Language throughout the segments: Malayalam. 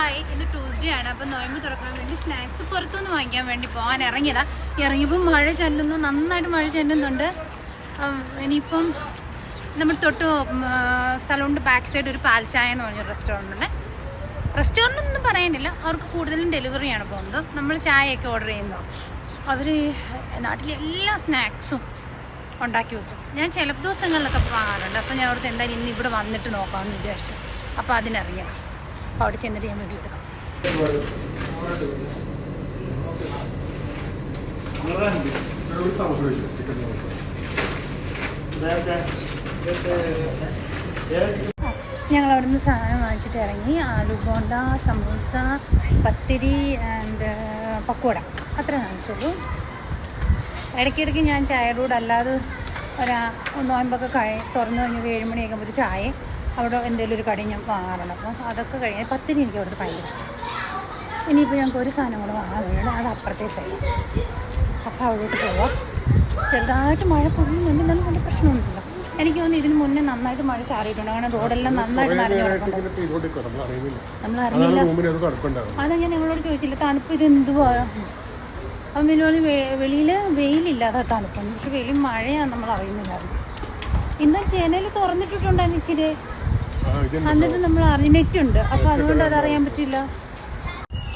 ഹായ്, ഇന്ന് ട്യൂസ്ഡേ ആണ്. അപ്പം നോയമ്പ് തുറക്കാൻ വേണ്ടി സ്നാക്സ് പുറത്തുനിന്ന് വാങ്ങിക്കാൻ വേണ്ടി പോകാൻ ഇറങ്ങിയതാണ്. ഇറങ്ങിയപ്പം മഴ ചെല്ലുന്നു, നന്നായിട്ട് മഴ ചെല്ലുന്നുണ്ട്. ഇനിയിപ്പം നമ്മൾ തൊട്ട് സലൂണിൻ്റെ ബാക്ക് സൈഡ് ഒരു പാൽച്ചായ എന്ന് പറഞ്ഞൊരു റെസ്റ്റോറൻറ്റ് ഒന്നും പറയാനില്ല, അവർക്ക് കൂടുതലും ഡെലിവറിയാണ് പോകുന്നത്. നമ്മൾ ചായയൊക്കെ ഓർഡർ ചെയ്യുന്നത്. അവർ നാട്ടിലെ എല്ലാ സ്നാക്സും ഉണ്ടാക്കി വെക്കും. ഞാൻ ചില ദിവസങ്ങളിലൊക്കെ പോകാറുണ്ട്. അപ്പോൾ ഞാൻ അവിടുത്തെ എന്തായാലും ഇന്ന് ഇവിടെ വന്നിട്ട് നോക്കാമെന്ന് വിചാരിച്ചു. അപ്പോൾ അതിനിറങ്ങിയതാണ്. അപ്പോൾ അവിടെ ചെന്നിട്ട് ഞാൻ വീഡിയോ എടുക്കാം. ഞങ്ങൾ അവിടെ നിന്ന് സാധനം വാങ്ങിച്ചിട്ട് ഇറങ്ങി. ആലു ബോണ്ട, സമൂസ, പത്തിരി ആൻഡ് പക്കോട അത്ര വാങ്ങിച്ചുള്ളൂ. ഇടയ്ക്കിടയ്ക്ക് ഞാൻ ചായയുടെ കൂടെ അല്ലാതെ നോയമ്പൊക്കെ തുറന്നു കഴിഞ്ഞ് 7 മണിയൊക്കെ ഒരു ചായ അവിടെ എന്തെങ്കിലും ഒരു കടി ഞാൻ വാങ്ങാറുണ്ട്. അപ്പം അതൊക്കെ കഴിഞ്ഞ് പത്തിരി എനിക്ക് അവിടുത്തെ ഭയങ്കര ഇഷ്ടം. ഇനിയിപ്പോൾ ഞങ്ങൾക്ക് ഒരു സാധനം കൂടെ വാങ്ങാൻ വേണം, അത് അപ്പുറത്തെ സൈഡ്. അപ്പോൾ അവിടോട്ട് പോവാം. ചെറുതായിട്ട് മഴ പൊടിയുന്നുണ്ട്, എന്നാലും വലിയ പ്രശ്നമൊന്നുമില്ല. എനിക്ക് തോന്നുന്നു ഇതിന് മുന്നേ നന്നായിട്ട് മഴ ചാറിയിട്ടുണ്ട്. കാരണം റോഡെല്ലാം നന്നായിട്ട് നനഞ്ഞു കിടക്കുന്നുണ്ട്. നമ്മളറിഞ്ഞില്ല. അതാ ഞാൻ നിങ്ങളോട് ചോദിച്ചില്ല, തണുപ്പ് ഇത് എന്തുവാ. അപ്പം വെളിയിൽ വെയിലില്ലാതെ തണുപ്പാണ്, പക്ഷെ വെളിയിൽ മഴയാണ്, നമ്മൾ അറിയുന്നില്ലായിരുന്നു. ഇന്ന് ജനൽ തുറന്നിട്ടിട്ടുണ്ടായിരുന്നു ഇച്ചിരി, എന്നിട്ട് നമ്മൾ നെറ്റുണ്ട്, അപ്പോൾ അതുകൊണ്ട് അതറിയാൻ പറ്റില്ല.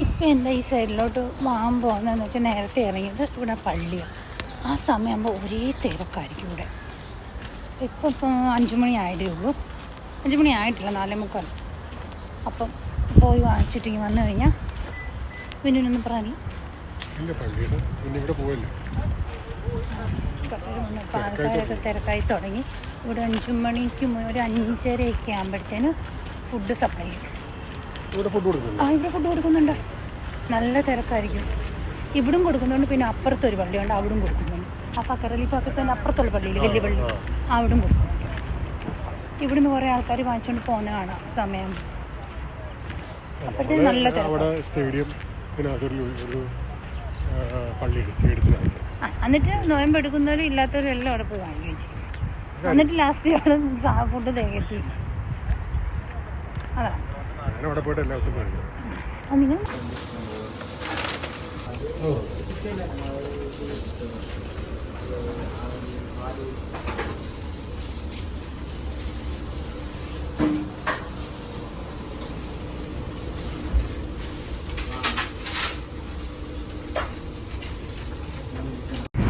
ഇപ്പം എന്താ ഈ സൈഡിലോട്ട് വാങ്ങാൻ പോകുന്നതെന്ന് വെച്ചാൽ നേരത്തെ ഇറങ്ങിയത് ഇവിടെ പള്ളിയാണ്. ആ സമയമാകുമ്പോൾ ഒരേ തിരക്കായിരിക്കും ഇവിടെ. ഇപ്പം 5 മണി ആയതേ ഉള്ളൂ. 5 മണി ആയിട്ടില്ല, 4:45. അപ്പം പോയി വാങ്ങിച്ചിട്ട് വന്നു കഴിഞ്ഞാൽ പിന്നൊന്നും പറയാനില്ല. ആൾക്കാരൊക്കെ തിരക്കായി തുടങ്ങി. ഇവിടെ 5 മണിക്ക് ഒരു 5:30 ആകുമ്പോഴത്തേന് ഫുഡ് സപ്ലൈ ചെയ്യും. ഇവിടെ ഫുഡ് കൊടുക്കുന്നുണ്ട്. നല്ല തിരക്കായിരിക്കും. ഇവിടും കൊടുക്കുന്നുണ്ട്, പിന്നെ അപ്പുറത്തൊരു പള്ളിയുണ്ട്, അവിടും കൊടുക്കുന്നുണ്ട്. ആ പക്കറലിപ്പക്കത്തന്നെ അപ്പുറത്തുള്ള പള്ളിയിൽ, വലിയ പള്ളി, അവിടും കൊടുക്കുന്നുണ്ട്. ഇവിടുന്ന് കുറേ ആൾക്കാർ വാങ്ങിച്ചുകൊണ്ട് പോകുന്ന കാണാം സമയം. അപ്പോഴത്തേന് നല്ല തിരക്ക്. എന്നിട്ട് നോയമ്പ് എടുക്കുന്നവരും ഇല്ലാത്തവരും എല്ലാം അവിടെ പോയി വാങ്ങുകയും ചെയ്യും. എന്നിട്ട് ലാസ്റ്റ് അവിടെ ഫുഡ് തികത്തി. അതാണ് നിങ്ങൾ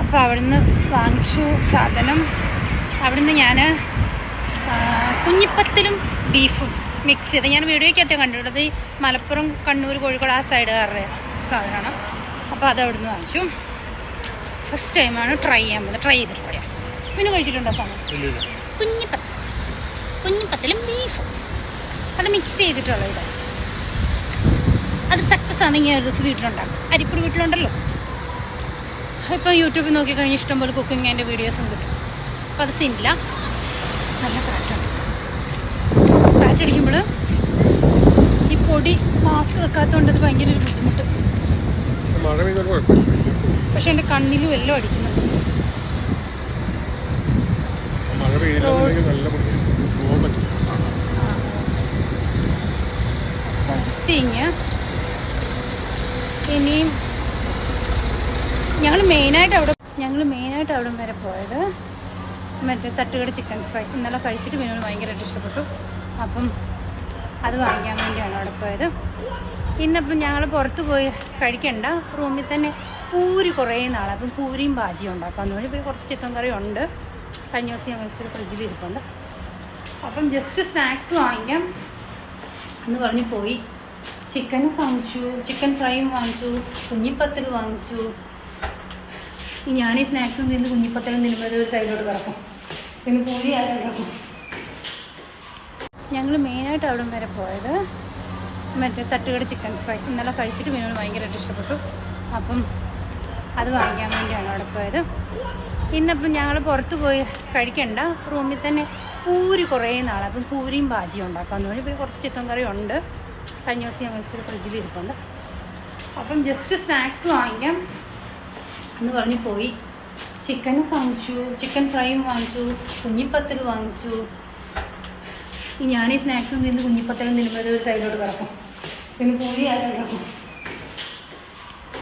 അപ്പോൾ അവിടുന്ന് വാങ്ങിച്ചു സാധനം. അവിടുന്ന് ഞാൻ കുഞ്ഞിപ്പത്തിലും ബീഫും മിക്സ് ചെയ്ത് ഞാൻ വീഡിയോയ്ക്കകത്ത് കണ്ടിട്ടുള്ളത്. ഈ മലപ്പുറം, കണ്ണൂർ, കോഴിക്കോട് ആ സൈഡുകാരുടെ സാധനമാണ്. അപ്പോൾ അത് അവിടുന്ന് വാങ്ങിച്ചു. ഫസ്റ്റ് ടൈമാണ് ട്രൈ ചെയ്യാൻ പോകുന്നത്. ട്രൈ ചെയ്തിട്ട് പറയാം. പിന്നെ കഴിച്ചിട്ടുണ്ടോ സാധനം? കുഞ്ഞിപ്പത്തിലും ബീഫും അത് മിക്സ് ചെയ്തിട്ടുള്ള ഇത്. അത് സക്സസ് ആണെങ്കിൽ ഒരു ദിവസം വീട്ടിലുണ്ടാക്കും. അരിപ്പൊടി വീട്ടിലുണ്ടല്ലോ. ഇപ്പോൾ യൂട്യൂബിൽ നോക്കിക്കഴിഞ്ഞാൽ ഇഷ്ടംപോലെ കുക്കിംഗ് അതിൻ്റെ വീഡിയോസും കിട്ടും. അപ്പോൾ അത് സീനില്ല. നല്ല കാറ്റുണ്ട്. കാറ്റടിക്കുമ്പോൾ ഈ പൊടി മാസ്ക് വെക്കാത്തതുകൊണ്ട് അത് ഭയങ്കര ഒരു ബുദ്ധിമുട്ട്. പക്ഷെ എൻ്റെ കണ്ണിലും എല്ലാം അടിക്കുന്നുണ്ട്. ഇനിയും ഞങ്ങൾ മെയിനായിട്ട് അവിടെ വരെ പോയത് മറ്റേ തട്ടുകട ചിക്കൻ ഫ്രൈ ഇന്നലെ കഴിച്ചിട്ട് പിന്നെ ഭയങ്കരമായിട്ട് ഇഷ്ടപ്പെട്ടു. അപ്പം അത് വാങ്ങിക്കാൻ വേണ്ടിയാണ് അവിടെ പോയത്. ഇന്നപ്പം ഞങ്ങൾ പുറത്ത് പോയി കഴിക്കണ്ട, റൂമിൽ തന്നെ പൂരി കുറേ നാളെ. അപ്പം പൂരിയും ബാജിയും ഉണ്ടാക്കാമെന്ന് പറഞ്ഞ് ഇപ്പോൾ കുറച്ച് ചിക്കൻ കറി ഉണ്ട്. കഴിഞ്ഞ ദിവസം ഞാൻ വെച്ചൊരു ഫ്രിഡ്ജിൽ ഇരിപ്പുണ്ട്. അപ്പം ജസ്റ്റ് സ്നാക്സ് വാങ്ങിക്കാം എന്ന് പറഞ്ഞ് പോയി. ചിക്കനും വാങ്ങിച്ചു, ചിക്കൻ ഫ്രൈയും വാങ്ങിച്ചു, കുഞ്ഞിപ്പത്തിൽ വാങ്ങിച്ചു. ഞാൻ ഈ സ്നാക്സും തിന്ന് കുഞ്ഞിപ്പത്തലും തിന്നുമ്പോൾ ഒരു സൈഡിലോട്ട് കിടക്കും, പിന്നെ പൂരി ആരും കിടക്കും. ഞങ്ങൾ മെയിനായിട്ട് അവിടെ വരെ പോയത് മറ്റേ തട്ടുകട ചിക്കൻ ഫ്രൈ ഇന്നലെ കഴിച്ചിട്ട് പിന്നെ ഭയങ്കരമായിട്ട് ഇഷ്ടപ്പെട്ടു. അപ്പം അത് വാങ്ങിക്കാൻ വേണ്ടിയാണ് അവിടെ പോയത്. ഇന്നപ്പം ഞങ്ങൾ പുറത്ത് പോയി കഴിക്കണ്ട, റൂമിൽ തന്നെ പൂരി കുറേ നാളെ. അപ്പം പൂരിയും ബാജിയും ഉണ്ടാക്കാമെന്ന് പറഞ്ഞ് ഇപ്പോൾ കുറച്ച് ചിക്കൻ കറി ഉണ്ട്. കഴിഞ്ഞ ദിവസം ഞാൻ വെച്ചൊരു ഫ്രിഡ്ജിൽ ഇരിപ്പുണ്ട്. അപ്പം ജസ്റ്റ് സ്നാക്സ് വാങ്ങിക്കാം എന്ന് പറഞ്ഞ് പോയി. ചിക്കനും വാങ്ങിച്ചു, ചിക്കൻ ഫ്രൈയും വാങ്ങിച്ചു, കുഞ്ഞിപ്പത്തിൽ വാങ്ങിച്ചു. ഞാൻ ഈ സ്നാക്സും തിന്ന് കുഞ്ഞിപ്പത്തലും തിന്നുമ്പോൾ ഒരു സൈഡിലോട്ട് കിടക്കും, പിന്നെ പുളി ആരോ